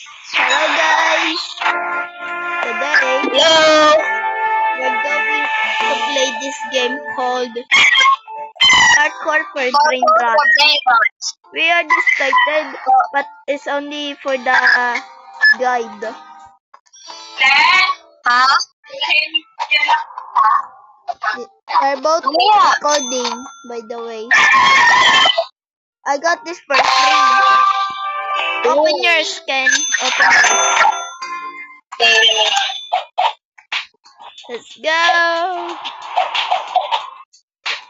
Hello guys! Today, Hello! we're going to play this game called Hardcore for Brain Rot. We are excited, but it's only for the guide. Huh? They're both recording, by the way. I got this for free. Open yours, Ken. Open yours. Let's go!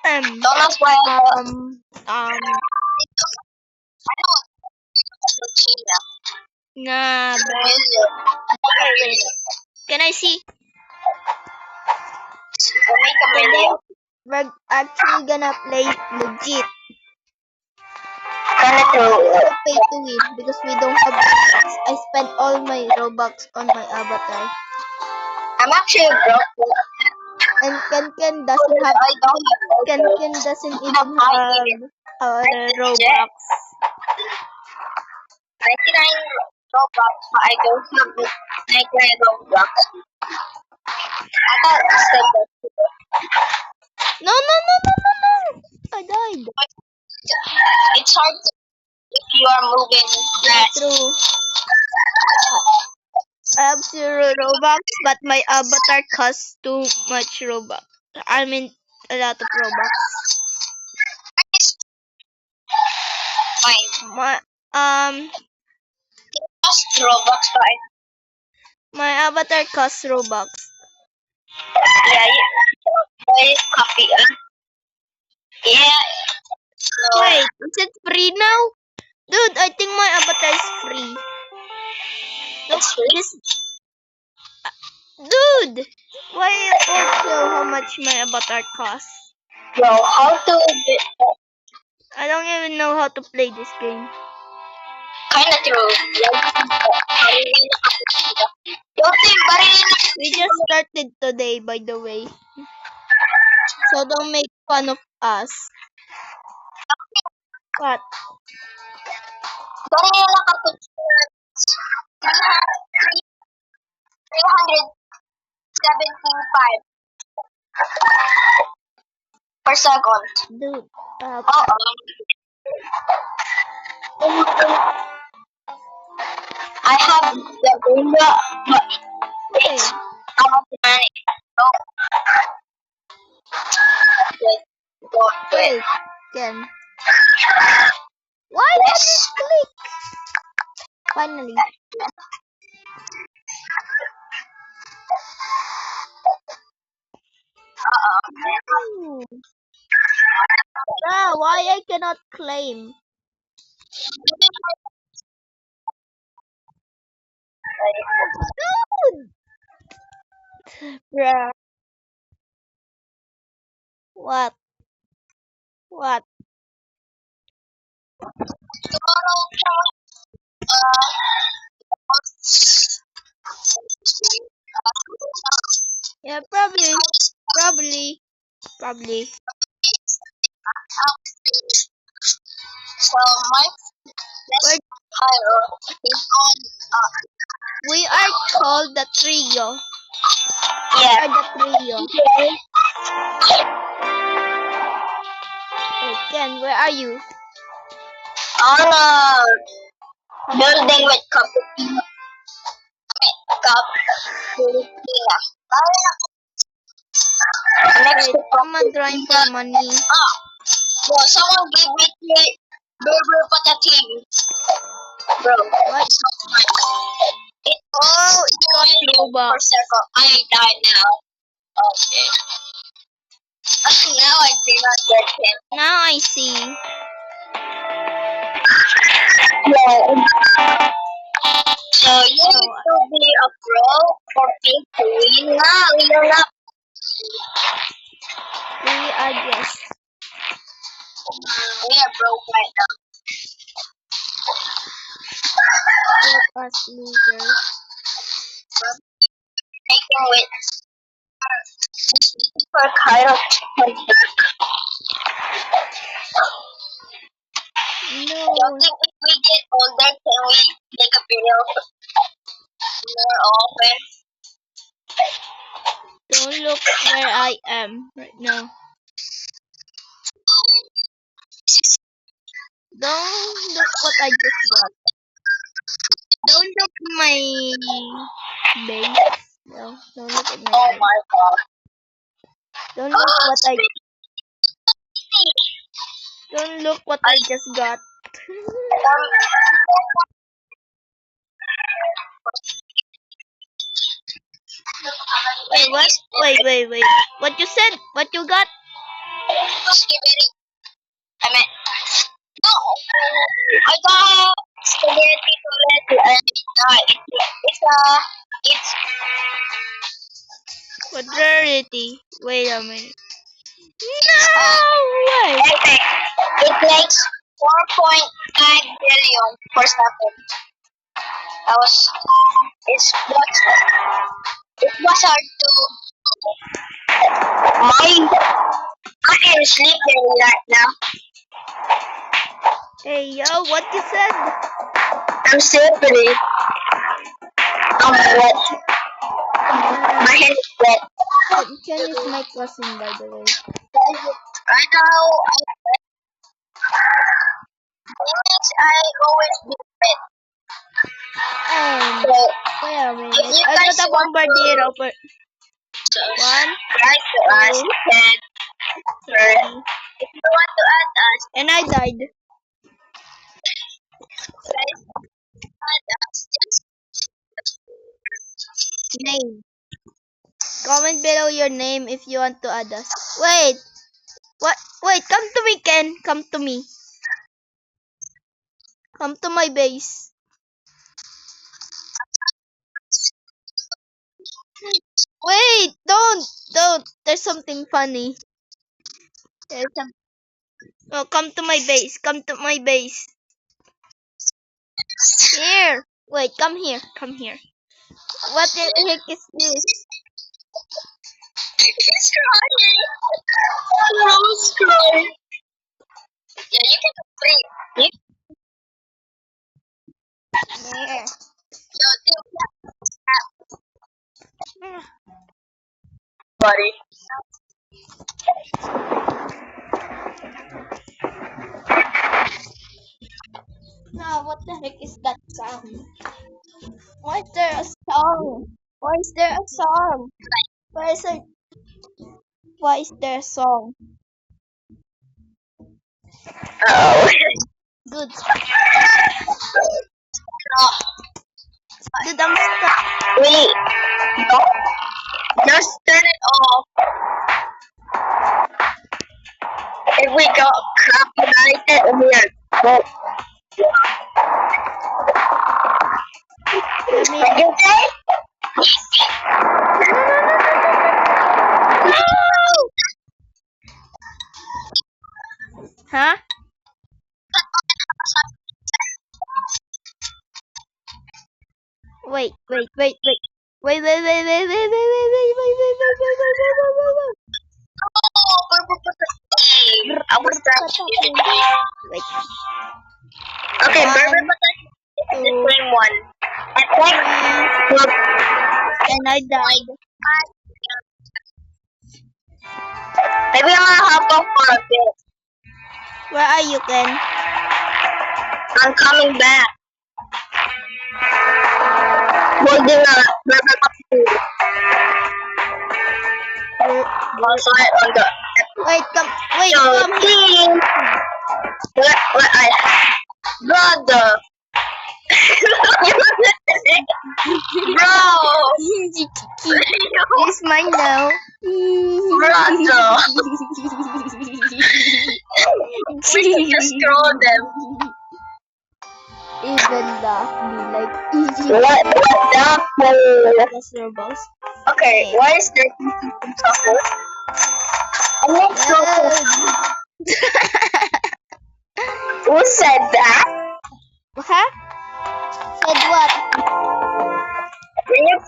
Don't ask why Nah, bro. Can I see? Today, we're actually gonna play legit. To pay to win because we don't have Robux. I spent all my Robux on my avatar. I'm actually broke. And Ken doesn't have I don't have Ken doesn't even have Robux. 99 Robux, but I don't have 99 Robux. I thought I said that. No. I died. It's hard to, if you are moving fast. True. I have 0 Robux, but my avatar costs too much Robux. I mean, a lot of Robux. Fine. My Just Robux, but my avatar costs Robux. yeah, wait, copy. Yeah. So, Wait, is it free now? Dude, I think my avatar is free. Look, it's free. this. Dude! Why it won't show how much my avatar costs? Bro, how to get I don't even know how to play this game. kinda true. We just started today, by the way. So don't make fun of us. What? Baril na kapag 375 per second. Dude. I have the Bumba, but Hey, how much money? wait, Ken. Why did it click? Finally. Ooh. Ah, why I cannot claim? Dude! Bruh. What? What? Yeah, probably. So my best hero is on. We are called the trio. We Yeah. are the trio. Hey, Ken, where are you? On building with Cappuccino. Next Wait, to someone drawing for money. Bro, someone give me 3 burger patating. Bro, What? it's not fun. It costs Robux. per second. I died now. Okay. Now I do not get him. Now I see. No. So you need to be a pro for pink to win. No, you're not. We are just. We are broke right now. Let us losers. Making with for kind of No. Don't think if we get older, can we make a video? more often. Don't look where I am right now. Don't look what I just got. Don't look my base. No, don't look at my Oh base. my god. Don't look what I don't look what I just got. Wait, what? Wait. What you said? What you got? Spaghetti. I meant no. I got spaghetti tomato and it's Quadrarity. Wait a minute. No way. epic. It makes 4.9 billion for second. That was it was hard to mine. I am sleeping right now. Hey yo, what you said? I'm sleeping. I'm wet. My hand is wet. Ken is my cousin, by the way. Right now, I always be wet. And So, wait a minute. if you I guys got a want bombardero for one, write to us, you can. If you want to add us, and I died. guys, add us. Name. Comment below your name if you want to add us. Wait. What? Wait, come to me, Ken. Come to me. Come to my base. Wait, don't. There's something funny. There's some. Oh, come to my base. Come to my base. Here. Wait, come here. Come here. What the heck is this? He's crying. He's crying. Yeah, you can complete. Here. Buddy. Now, what the heck is that sound? Why is there a song? Why is there a song? Why is it? Why is there a song? Oh. Good. Dude, I'm stuck. Wait. No. Just turn it off. If we got copyrighted, we are both. Let me. What you say? Huh? Wait. I was trying. Wait. Okay, One, Burger Potato is the two, same one. and I died. Maybe I'm gonna hop off for a bit. Where are you, Ken? I'm coming back. Holding a Burger Potato. Outside on the. Wait, come here. What I brother. Bro. It's mine now. Brother. We can just throw them. Even Daphne, like easy. What the That's your boss. Okay, why is there some chocolate? I like chocolate. Who said that? Huh? Said what? Can you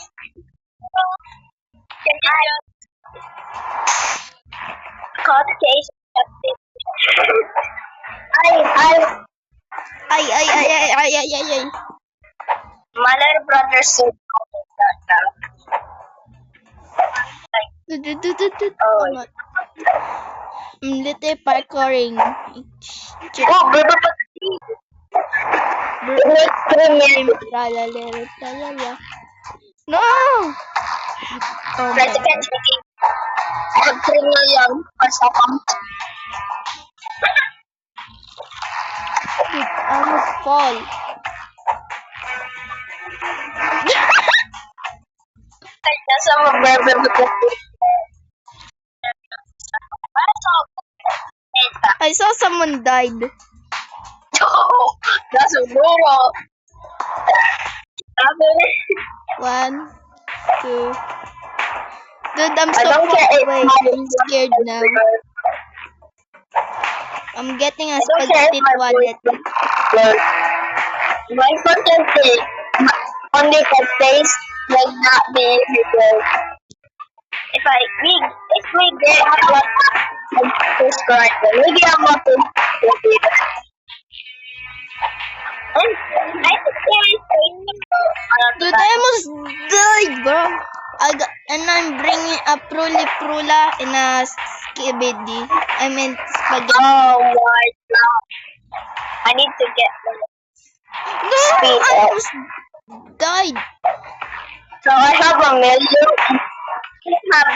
cut case? Ay. My little brother said right now. Oh. Little parkouring. Oh, Burger Patty. Let's premiere. Tralalera. No! Oh my President God. speaking. I have 3 million first account. Dude, I almost fall. That's our Burger Patty. I saw someone died. Oh, that's a brutal. 1, 2. Dude, I'm I so don't far care if away. my I'm scared now. I'm getting a I don't care spaghetti if my toilet. voice my content is only for face will not be because if we get a lot of subscribers, maybe I'm not going to be there. And I think Dude, I almost died, bro. And I'm bringing a prula in a skibidi. I mean spaghetti. oh my god. I need to get them. No, Speed I up. almost died. So I have a million. I have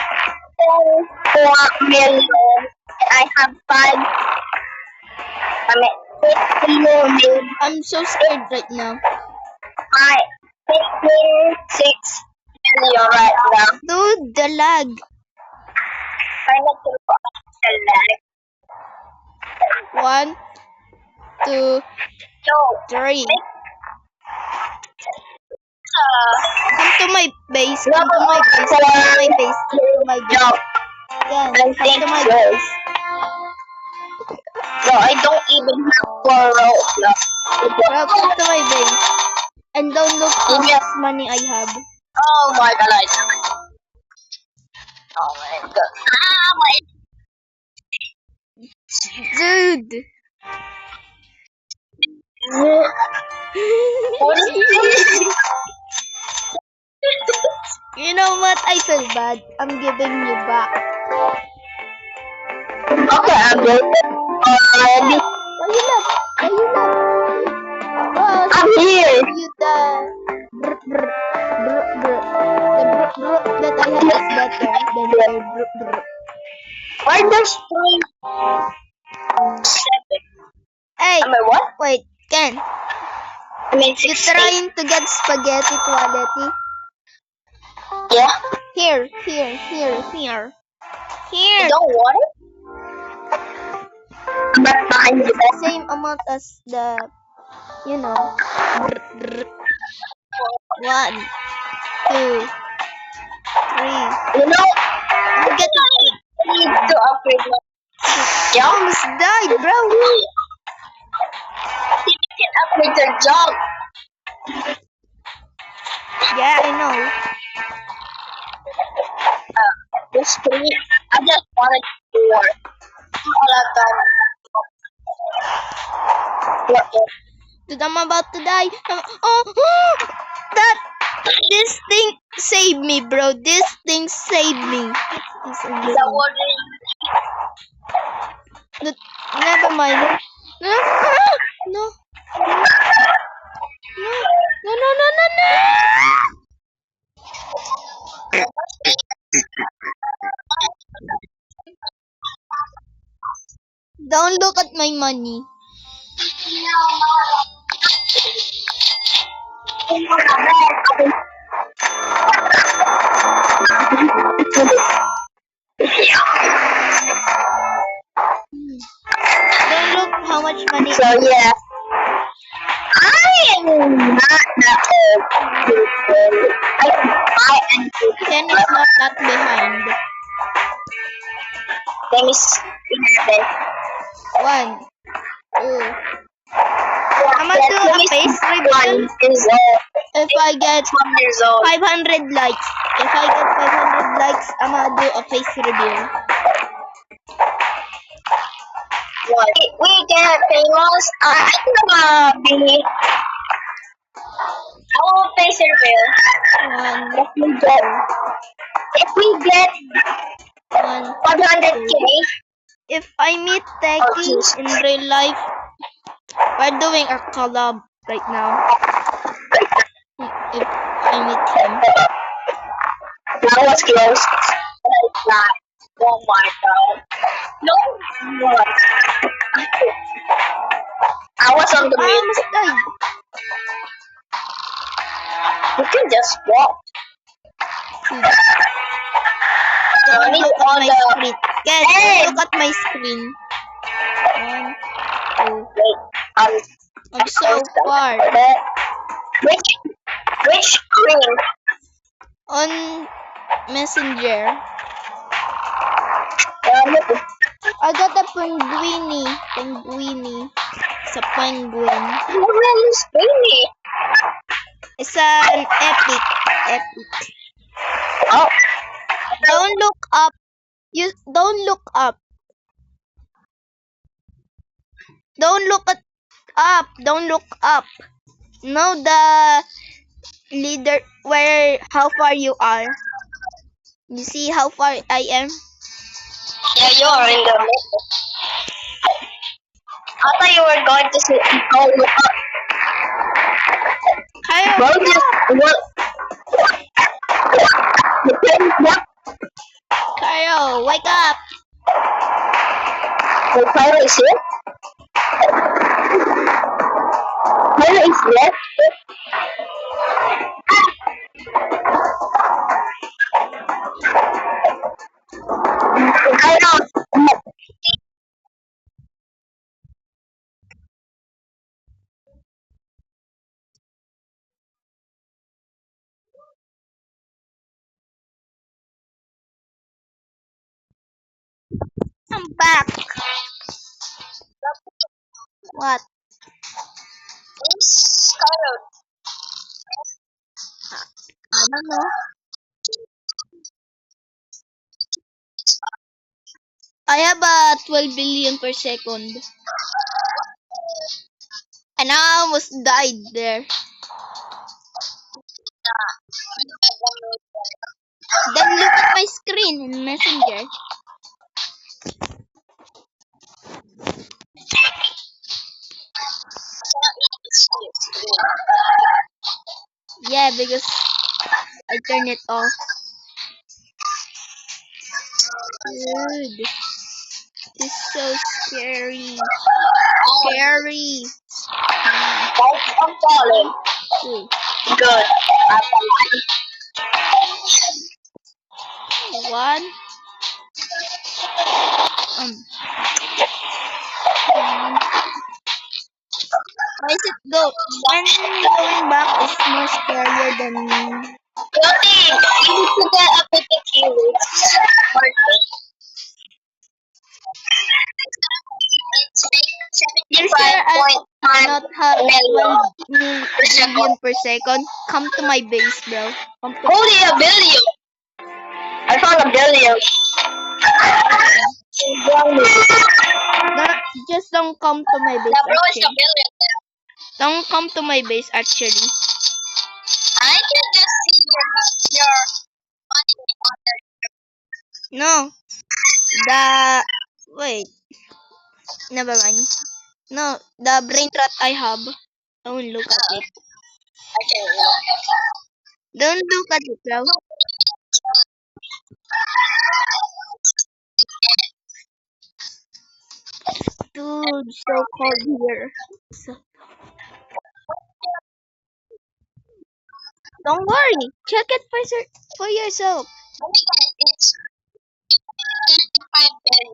4 million. I have 5. I mean, 6 million. I'm so scared right now. I 6 million right now. Dude, the lag. I need to watch the lag. 1, 2, So, 3. uh, Come to my base. Come to my base. Come to my base. Come to my base. no, Yeah, I come think to my so. base. No, I don't even have 4 rows now. Bro, come to my base. And don't look how Yeah. much money I have. Oh my god, I died. Oh my god. Ah, my. Dude. What is this? You know what? I feel bad. I'm giving you back. Okay, I'm good. Already. Why you left? Why you left? Oh, I'm here. you the brr, brr, brr, brr. The brr, brr that I have is better than your brr, brr. Why there's 3? 7. Hey, I mean, what? wait, Ken. I mean, You 16. trying to get spaghetti toilet? Yeah. Here. You Here. don't want it? But behind the bed. Same amount as the, you know. Brr, brr. 1, 2, 3. You know, I'm getting sick. I need to upgrade my I job. almost died, bro. You can upgrade your job. Yeah, I know. This 3. I just wanted to work. All of them. Dude, I'm about to die. This thing saved me, bro. This thing saved me. It's amazing. The one Dude, never mind. No. No. Don't look at my money. Don't look how much money. So yeah, I am not that old. I can buy anything. Ken is not that behind. Let me see. 1, 2. I'm gonna do a face reveal Years old. if I get 12 years old. 500 likes. If I get 500 likes, I'm gonna do a face reveal. What? We get famous. I'm gonna be. I will face reveal. One, If we get one. 100k, If I meet Techie in real life, we're doing a collab right now. If I meet him. that was close. It's not. Oh my god. No, what? I was on the I mid. almost died. You can just walk. Don't Only look at on my the screen. Yes, edge. look at my screen. One, two. Wait, I'm so far. Which screen? On Messenger. I got a penguini. It's a penguin. Where is Baby? It's an epic. Oh, Don't look up. You don't look up. Don't look up. Don't look up. Know the leader how far you are. You see how far I am? yeah, you are in the middle. I thought you were going to say, oh, look up. Kyle, Bro, just what? Kyle, wake up. The fire is here. Fire is left. I know. I'm back. What? It's kind of. I don't know. I have a 12 billion per second. And I almost died there. Then look at my screen in Messenger. Yeah, because I turned it off. Dude, this is so scary. Scary. I'm falling. Two, Good. one. Why is it go? When going back is more scarier than me. You need to get a bit of kilos. Sir, I 75.5 not have million. 12 billion per second. Come to my base, bro. Come to Holy a billion! I found a billion. just don't come to my base. The bro is a Actually. billion. Don't come to my base. Actually. I can just see your money on there. No. The wait. Never mind. No, the brain rot I have. Don't look at it. I can Don't look at it, bro. Dude, so cold here. So... Don't worry. Check it for yourself. It's 55 billion.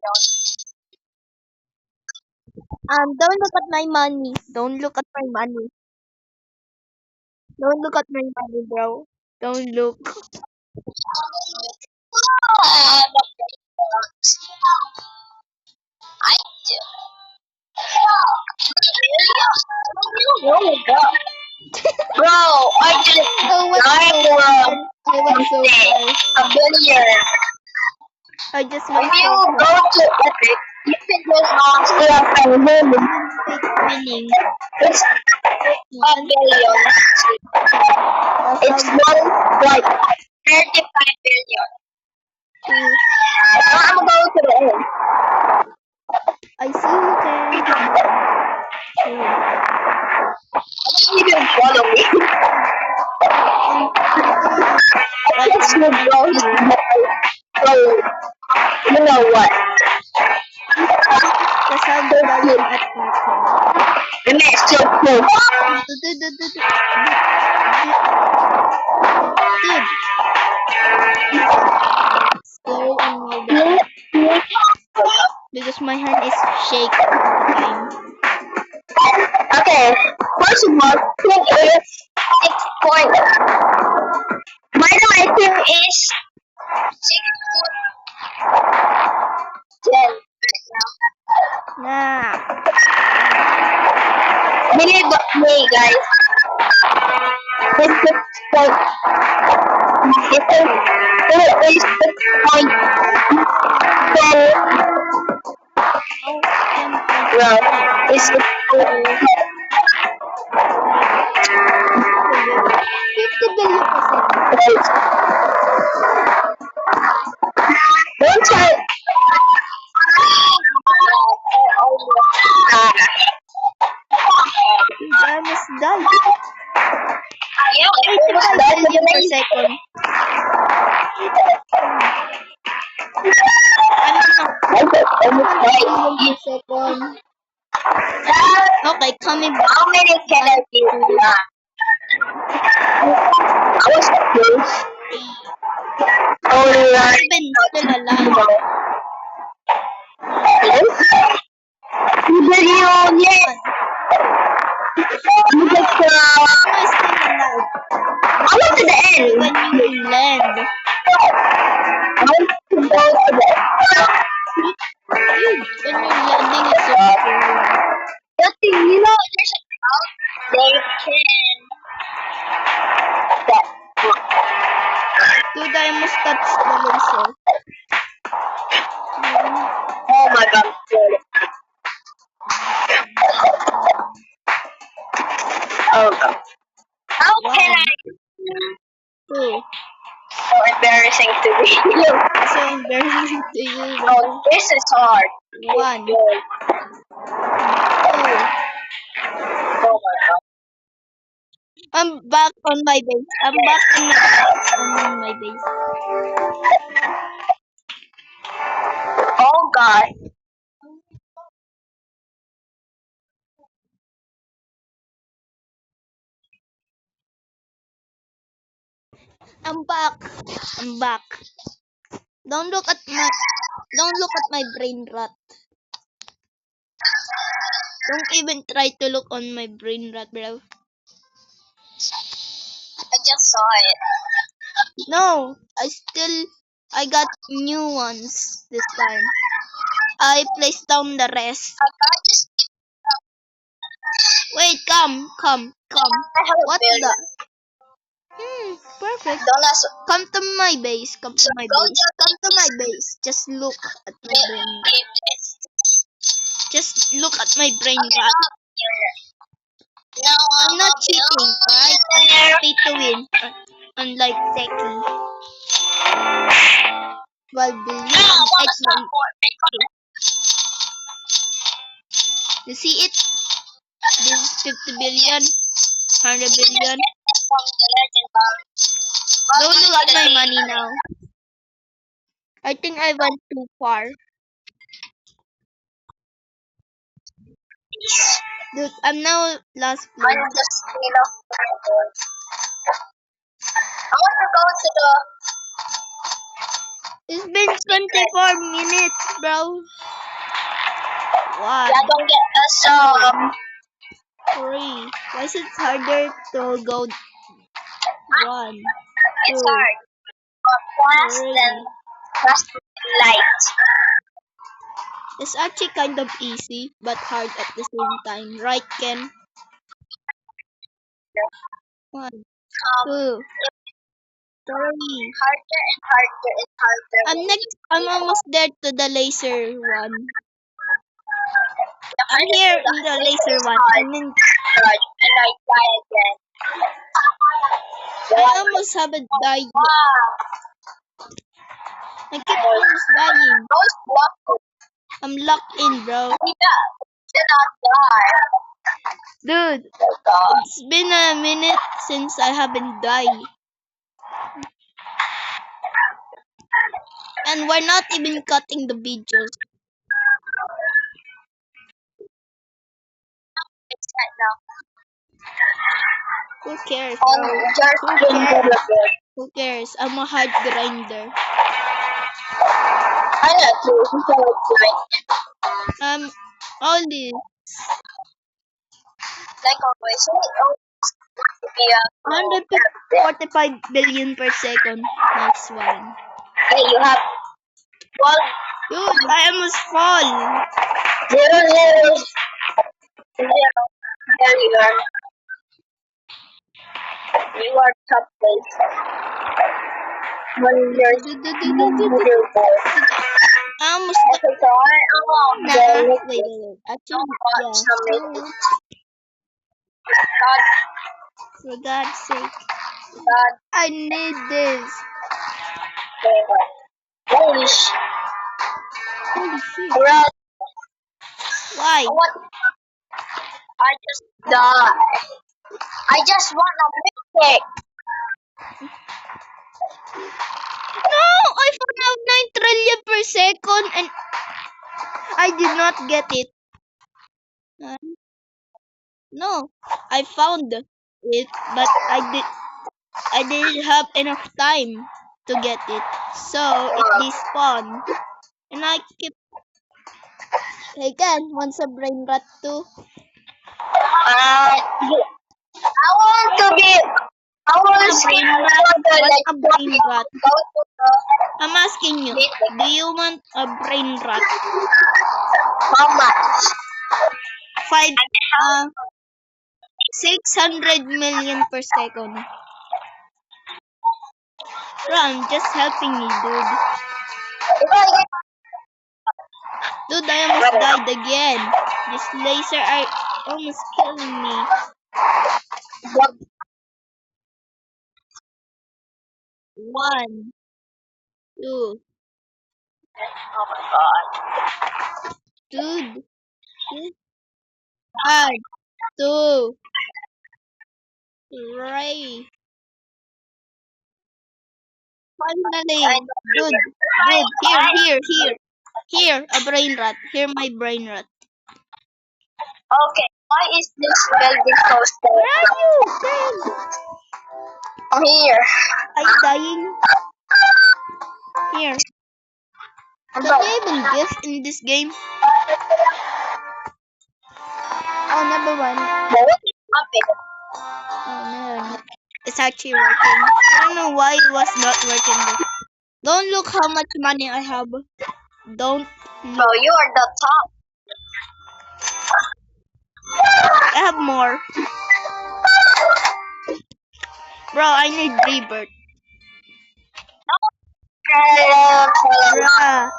Don't look at my money. Don't look at my money. Don't look at my money, bro. Don't look. I do. Oh my god. Bro, I just I was so far. a billion. I just If went you so far. go to Epic, You can just stay up and win. Winning. It's a billion. It's 1.35 billion. Two. Now I'm going to the end. I see you can. Two. You can follow me. It's your goal. So, you know what? Kasama ba yun at natin? The next so cool. Dude. Slow on my bed. Because my hand is shaking. Okay, first of all, team is 6 point. By the way, team is 6'10" right now. Nah. Believe me, guys. It's 6 point. It is 6 point. Well, it's 6 point. 50 billion kasi. Don't try. I almost died. Yeah, 85 billion per second. Per second. Okay, coming back. How many can I do? I was close. Only like Even still alive. Billion, yes. You get Am I still alive? I went to the end. When you land. I went to go to the Dude, when you're landing, it's so cool. But you know, there's a crowd. They can. That. Dude, I almost touched the laser. Oh my god. Oh god. How can I? Two. So embarrassing to me. So embarrassing to you. Oh, this is hard. One. Two. Oh my god. I'm back on my base. I'm back on my base. Oh god. I'm back. I'm back. Don't look at my brain rot. Don't even try to look on my brain rot, bro. I just saw it. No, I got new ones this time. I placed down the rest. I got just. Wait, come. I have a What billion. the? Perfect. Don't ask. Come to my base. Come to my Go base. to Come to my base. Just look at my brain. Game this. Just look at my brain Okay, rot. now I'm not cheating, alright? I'm not pay to win. Unlike Seki. 12 billion. You see it? This is 50 billion. 100 billion. Don't look at my money now. I think I went too far. Dude, I'm now last I'm place. just I want to go to the. It's been 24 minutes, bro. One, Yeah, don't get us 3. Why is it harder to go? 1, It's 2, hard. Fast 3. and fast light. It's actually kind of easy, but hard at the same time. Right, Ken? 1, 2, 3. Harder and harder and harder. I'm almost there to the laser one. I'm here in the laser one. And then And I die again. I almost haven't died. I keep almost dying. Those blocks I'm locked in, bro. did not die. Dude, Oh God. it's been a minute since I haven't died. And we're not even cutting the videos. It's right now. Who cares, On bro? just Who in cares? the good. Who cares? I'm a hard grinder. I know too. You can like All this. like always. Yeah. 145 billion per second. Nice one. Hey, you have one Dude, I almost fall. 0 0 0. There you are. You are top place. When you're I almost got. okay, so I Nah, unlocked wait. Actually, yeah. some God, For God's sake. God, I need this. holy shit. Holy shit. Bro, Why? what? I just died. I just want a mistake. No! I found out 9 trillion per second and I did not get it. No, I found it, but I didn't have enough time to get it. So it despawned. And I keep again once a brain rot too. I want to be. I want to see What's a brain rot? go to the I'm asking you, do you want a brain rot? how much? 600 million per second. Bro, I'm just helping you, dude. If I get Dude, I almost died again. This laser are almost killing me. what? 1, 2, Oh my God. dude. 1, 2, 3. Finally, dude, here, a brain rot. Here, my brain rot. Okay, why is this building so Where are stable? you, friend? I'm here. Are you dying? Here. Can you even gift in this game? Oh, never mind. But what is happening? Oh, no. It's actually working. I don't know why it was not working. Though. Don't look how much money I have. Don't. No, you are the top. I have more. Bro, I need rebirth. Bruh.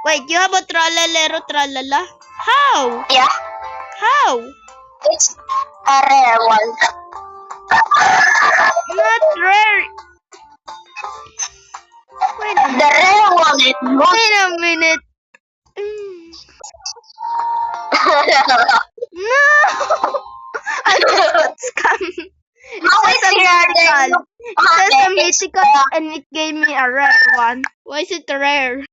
Wait, you have a tralalero tralala? How? Yeah, How? it's a rare one. Not rare. Wait a The minute. rare one is most. Wait a minute. No! I just got scammed. How is It rare than says a mythical and it gave me a rare one. Why is it rare?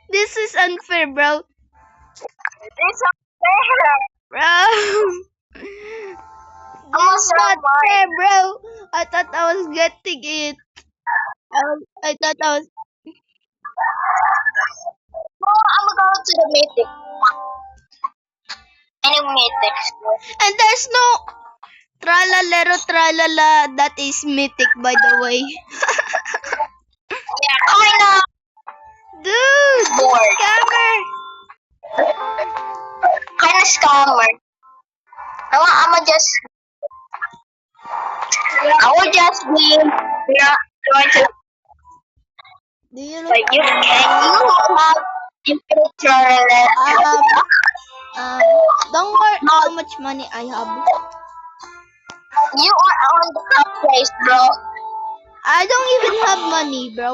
This is unfair, bro. It's a rare. Bro. This is not fair, bro. I thought I was getting it. I thought I was. Oh, I'm going to the mythic. Any mythics? And there's no tralalero tralala that is mythic, by the way. Yeah, I know. Dude, Bored. scammer. Kind of scammer. I'ma just. I would just be. Yeah, going to. Do you look? Like you can you have Don't worry how much money I have. You are on the top place, bro. I don't even have money, bro.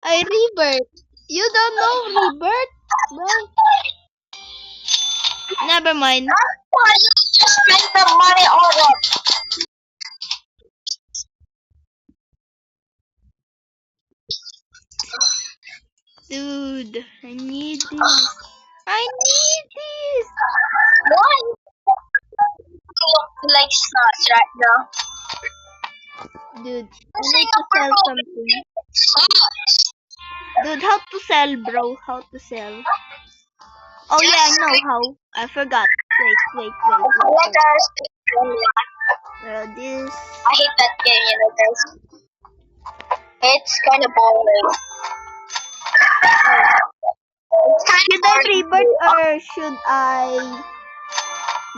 I rebirth. You don't know rebirth, bro? Never mind. That's why you just spend the money on it. Dude, I need this. I need this. Why? You look like sluts right now. Dude, I need to sell something. Sluts. Dude, how to sell, bro? How to sell? Oh yeah, I know how. I forgot. Wait. This. I hate that game, you know, guys. It's kind of boring. It's kind Should I rebirth or should I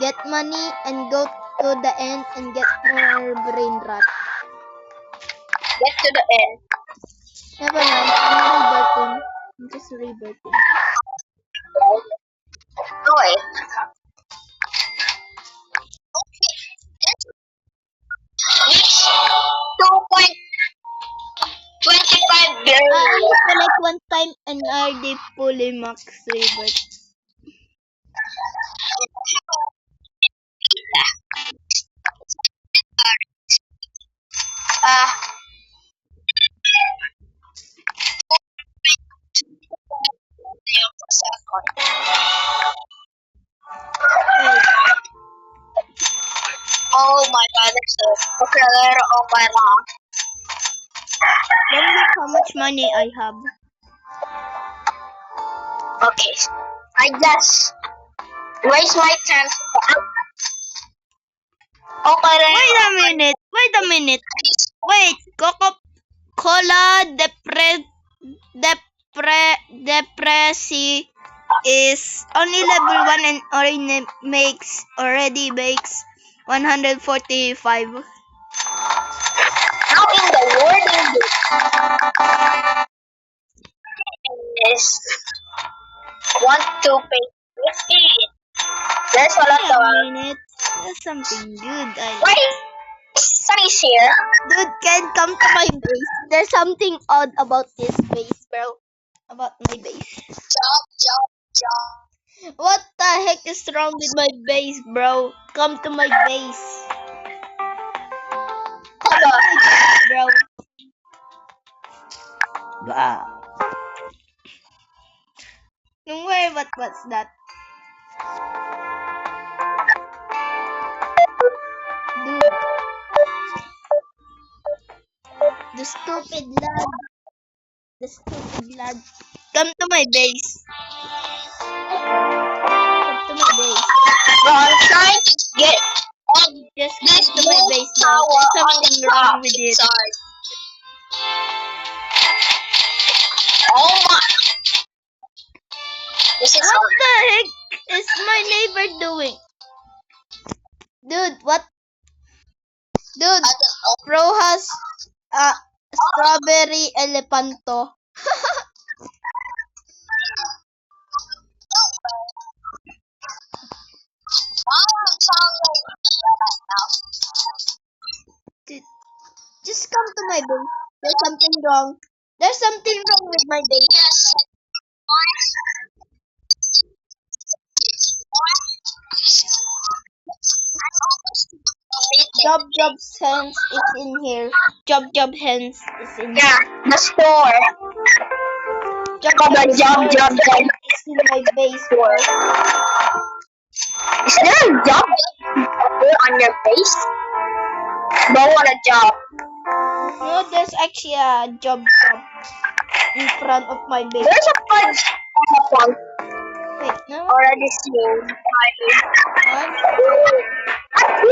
get money and go to the end and get more brain rot? Get to the end. Never mind, I'm rebirthing. I'm just rebirthing. Go away. It's 2.25 billion. I only collect one time and already fully max rebirth. Wait, Oh my god, that's a letter of my mom. don't look how much money I have. Okay. I just waste my time. Okay, then. Wait a minute. Wait, Coca-Cola Depresi is only level 1 and already makes 145. How in the world is want to pay 15? There's a lot Wait a of. minute. There's something good. Wait, Sunny's here. Dude, can come to my base. There's something odd about this base, bro. About my base. Job. What the heck is wrong with my base, bro? Come to my base. Come to my base, bro. Wow. Don't worry, what's that? Dude. The stupid lad. Come to my base. Come to my base. Bro, I'm trying to get on Just this come to my base now. tower There's on the something wrong top. with it. Sorry. Oh my. This is What the heck is my neighbor doing? Dude, what? Dude, bro has strawberry elepanto. Dude, just come to my base. There's something wrong. There's something wrong with my base. Yes. Job hands is in here. Job hands is in here. Yeah, the store. Come on, job. Is in my base, bro. Is there a job on your face? Don't want a job. No, there's actually a job in front of my base. There's a fudge on the front. Wait, no. Already seen. What? No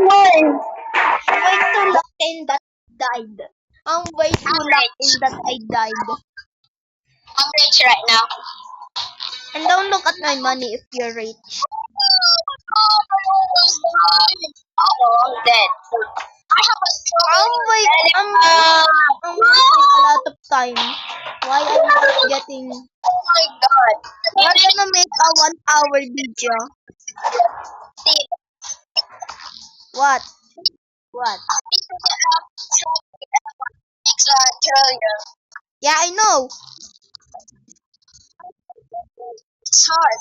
way. Way too lucky in that died. I'm way too lucky in that I died. I'm rich right now. And don't look at my money if you're rich. Oh, I'm dead. I have a I'm wasting a lot of time. watching. Oh my god. We're gonna make a 1 hour video. See, What? What? it's a trillion. Yeah, I know. It's hard.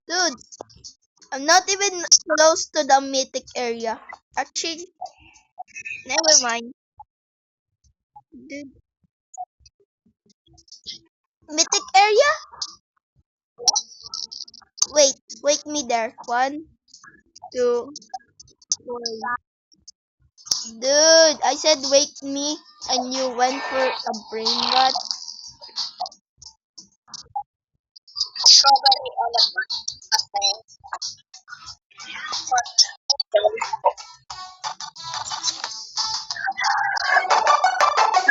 Dude, I'm not even close to the mythic area. Actually, never mind. Dude. Mythic area? Wait me there. 1, 2, 3. Dude, I said wake me and you went for a brain rot. Strawberry elephant. Okay.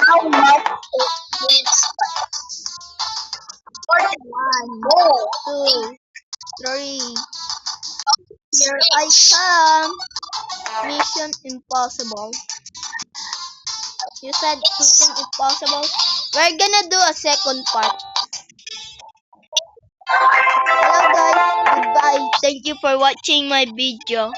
How much is this? 41. Oh, 2, 3. Here I come. Mission impossible. You said mission impossible. We're gonna do a second part. Hello guys, goodbye. Thank you for watching my video.